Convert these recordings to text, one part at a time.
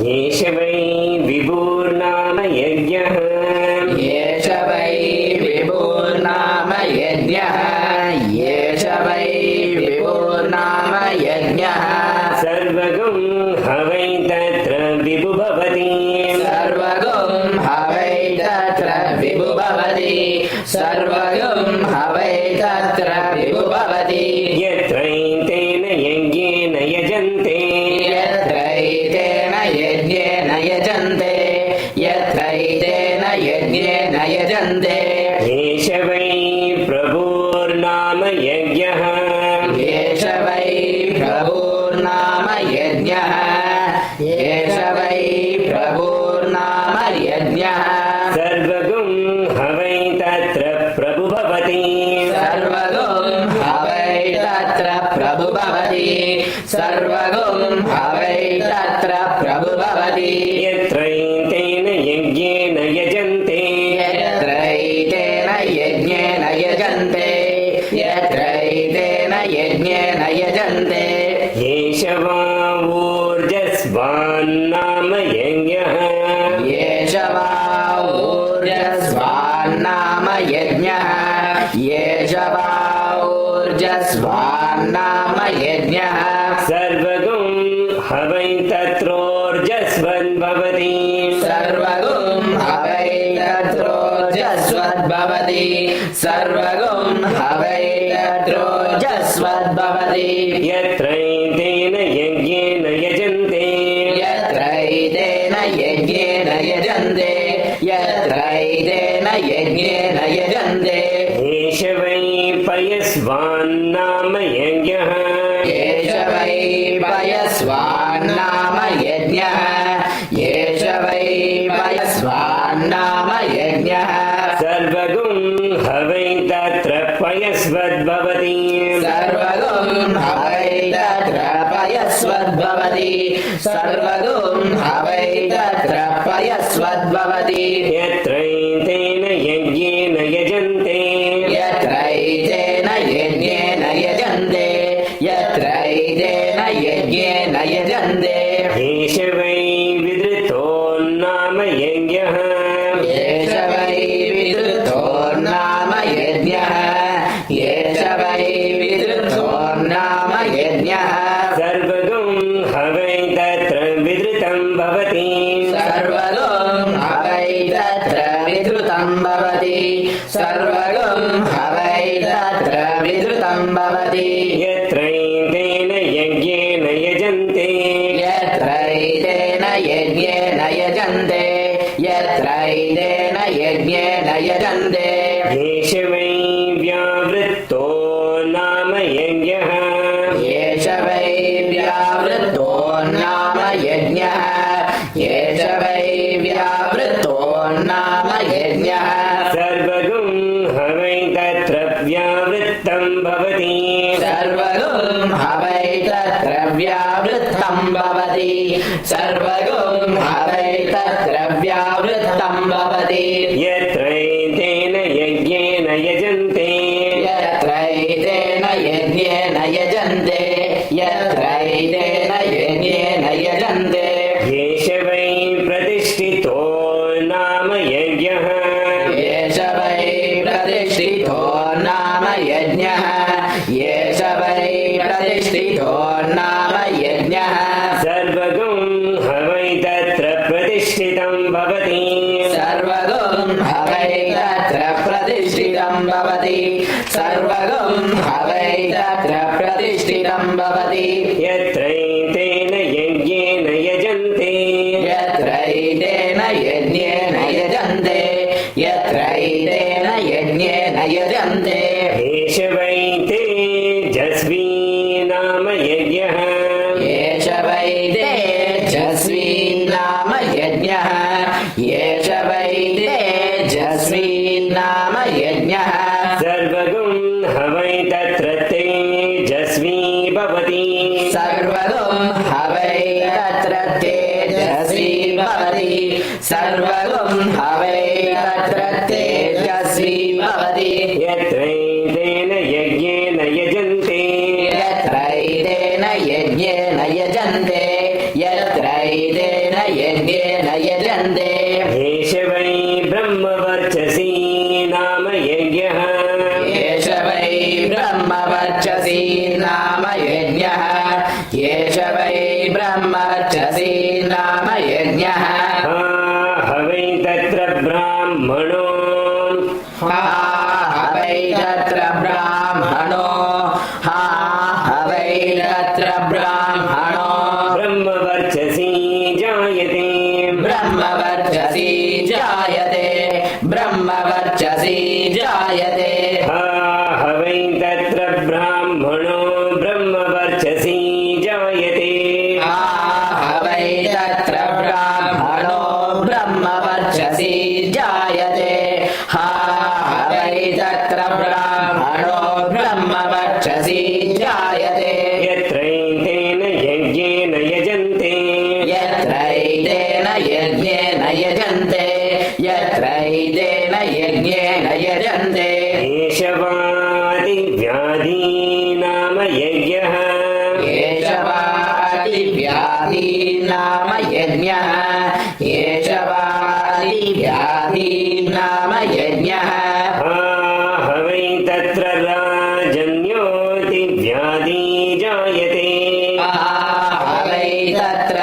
एष वै विभुर्नाम यज्ञः एष वै विभुर्नाम यज्ञः एष वै विभुर्नाम यज्ञः सर्वगं हवै तत्र विभु भवति सर्वगं हवै तत्र विभु भवति सर्वगं हवै तत्र विभु भवति यत्रैतेन यज्ञेन यजन्ते यत्रैतेन यज्ञेन यजन्ते यत्रैतेन यज्ञेन यजन्ते एष वै प्रभुर्नाम यज्ञः एष वै प्रभुर्नाम यज्ञः एष वै प्रभुर्नाम यज्ञः सर्वगं हवै तत्र प्रभु भवति सर्वगं हवै तत्र प्रभु भवति सर्वगं हवै तत्र प्रभु भवति यत्रैतेन यज्ञेन यजन्ते यत्रैतेन यज्ञेन यजन्ते यत्रैतेन यज्ञेन यजन्ते एष वा ऊर्जस्वान्नाम यज्ञः एष वा ऊर्जस्वान्नाम यज्ञः एष वा ऊर्जस्वान्नाम यज्ञः सर्वगं हवै तत्रोर्जस्वद्भवति सर्वगं हवै तत्रोर्जस्वद्भवति सर्वगं हवै तत्रोर्जस्वद्भवति यत्रैतेन यज्ञेन यजन्ते यत्रैतेन यज्ञेन यजन्ते यत्रैतेन यज्ञेन यजन्ते एष वै पयस्वान्नाम यज्ञः एष वै पयस्वान्नाम यज्ञः एष वै पयस्वान्नाम यज्ञः सर्वगं हवै तत्र पयस्वद्भवति सर्वगं हवै तत्र पयस्वद्भवति सर्वगं हवै तत्र पयस्वद्भवति यत्रैतेन यज्ञेन यजन्ते यत्रैतेन यज्ञेन यजन्ते यत्रैतेन यज्ञेन यजन्ते एष वै विदृतो नाम यज्ञः एष वै विदृतो नाम यज्ञः एष वै विदृतो नाम यज्ञः सर्वगं हवै तत्र विदृतं भवति सर्वगं हवै तत्र विधृतं भवति सर्वगं हवै तत्र विधृतं भवति यत्रैतेन यज्ञेन यजन्ते यत्रैतेन यज्ञेन यजन्ते यत्रैतेन यज्ञेन यजन्ते एष वै व्यावृत्तो नाम यज्ञः एष वै व्यावृत्तो नाम यज्ञः एष वै व्यावृत्तो नाम यज्ञः सर्वगं हवै तत्र व्यावृत्तं भवति सर्वगं हवै तत्र व्यावृत्तं भवति सर्वगं हवै तत्र व्यावृत्तं भवति यत्रैतेन यज्ञेन यजन्ते यत्रैतेन यज्ञेन यजन्ते यत्रैतेन यज्ञेन यजन्ते एष वै प्रतिष्ठितो नाम यज्ञः एष वै प्रतिष्ठितो नाम यज्ञः एष वै प्रतिष्ठितो नाम यज्ञः सर्वगं हवै तत्र प्रतिष्ठितं भवति सर्वगं हवै तत्र प्रतिष्ठितं भवति सर्वगं हवै तत्र प्रतिष्ठितं भवति यत्रैतेन यज्ञेन यजन्ते यत्रैतेन यज्ञेन यजन्ते यत्रैतेन यज्ञेन यजन्ते एष वै तेजस्वी नाम यज्ञः एष वै तेजस्वी नाम यज्ञः एष वै तेजस्वी नाम यज्ञः सर्वगं हवै तत्र तेजस्वी भवति सर्वगं हवै तत्र तेजस्वी भवति सर्वगं हवै तत्र तेजस्वी भवति यत्रैतेन यज्ञेन यजन्ते यत्रैतेन यज्ञेन यजन्ते यत्रैतेन यज्ञेन यजन्ते एष वै ब्रह्मवर्चसी नाम यज्ञः एष वै ब्रह्मवर्चसी नाम यज्ञः एष वै ब्रह्मवर्चसी नाम यज्ञः हवै तत्र ब्राह्मणो हवै तत्र ब्राह्मणो हवै तत्र ब्राह्मणो ब्रह्मवर्चसी जायते ब्रह्मवर्चसी जायते ब्रह्मवर्चसी जायते हवै तत्र ब्राह्मणो ब्रह्मवर्चसी जायते हवै तत्र ब्राह्मणो ब्रह्मवर्चसी जायते हवै तत्र ब्राह्मणो ब्रह्मवर्चसी जायते यत्रैतेन यज्ञेन यजन्ते यत्रैतेन यज्ञेन यजन्ते यत्रैतेन यज्ञेन यजन्ते एषवादिव्याधी नाम यज्ञः एषवादिव्याधी नाम यज्ञः एषवादिव्याधी नाम यज्ञः हवै तत्र राजन्योतिव्याधी जायते हवै तत्र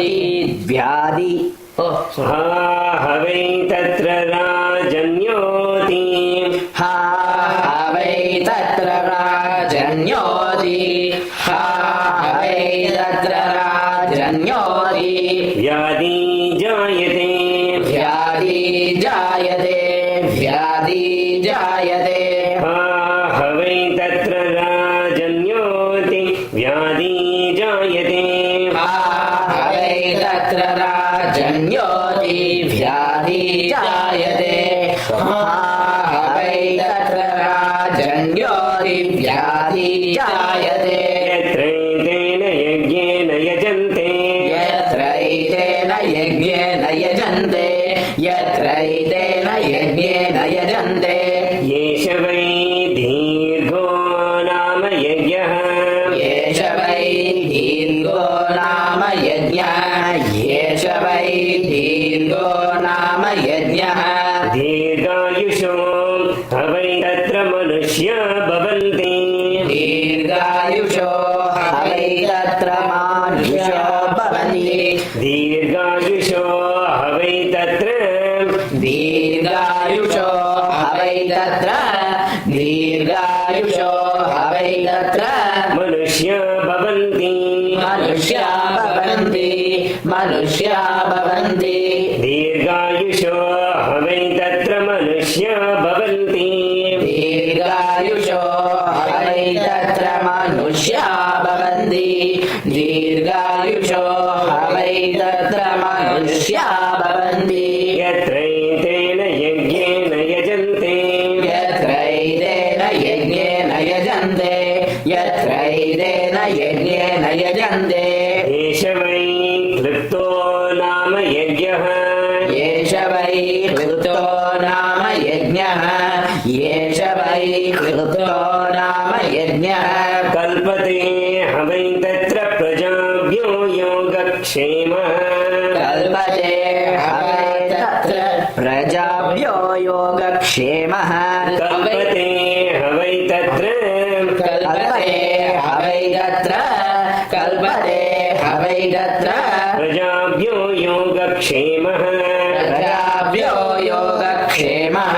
राजन्योदिव्याधि हवै तत्र राजन्योति हवै तत्र राजन्योदि हवै तत्र राजन्योदि व्याधी जायते व्याधि जायते व्याधि जायते हवै तत्र राजन्योति व्याधी जायते हवै तत्र राजन्योदि व्याधि जायते हवै तत्र राजन्योदि व्याधि जायते यत्रैतेन यज्ञेन यजन्ते यत्रैतेन यज्ञेन यजन्ते यत्रैतेन यज्ञेन यजन्ते एष वै दीर्घो नाम यज्ञः एष वै दीर्घो नाम यज्ञः एष वै दीर्घो नाम यज्ञः दीर्घायुषो हवै तत्र मनुष्य भवन्ति दीर्घायुषो हवै तत्र मानुषो भवन्ति दीर्घायुषो हवै तत्र दीर्घायुषो हवै तत्र दीर्घायुषो हवै तत्र मनुष्य भवन्ति मनुष्या भवन्ति मनुष्या भवन्ति दीर्घायुषो हवै तत्र मनुष्य भवन्ति दीर्घायुषो हवै तत्र मनुष्या भवन्ति दीर्घायुषो हवै तत्र मनुष्या भवन्ति यत्रैतेन यज्ञेन यजन्ते यत्रैतेन यज्ञेन यजन्ते यत्रैतेन यज्ञेन यजन्ते एष वै क्लृप्तो नाम यज्ञः एष वै कृतो नाम यज्ञः एष वै कृतो नाम यज्ञः कल्पते हवै तत्र प्रजाभ्यो योगक्षेमः कल्पते हवै तत्र प्रजाभ्यो योगक्षेमः कल्पते हवै तत्र कल्पते हवै तत्र कल्पते हवै तत्र प्रजाभ्यो योगक्षेमः प्रजाभ्यो योगक्षेमः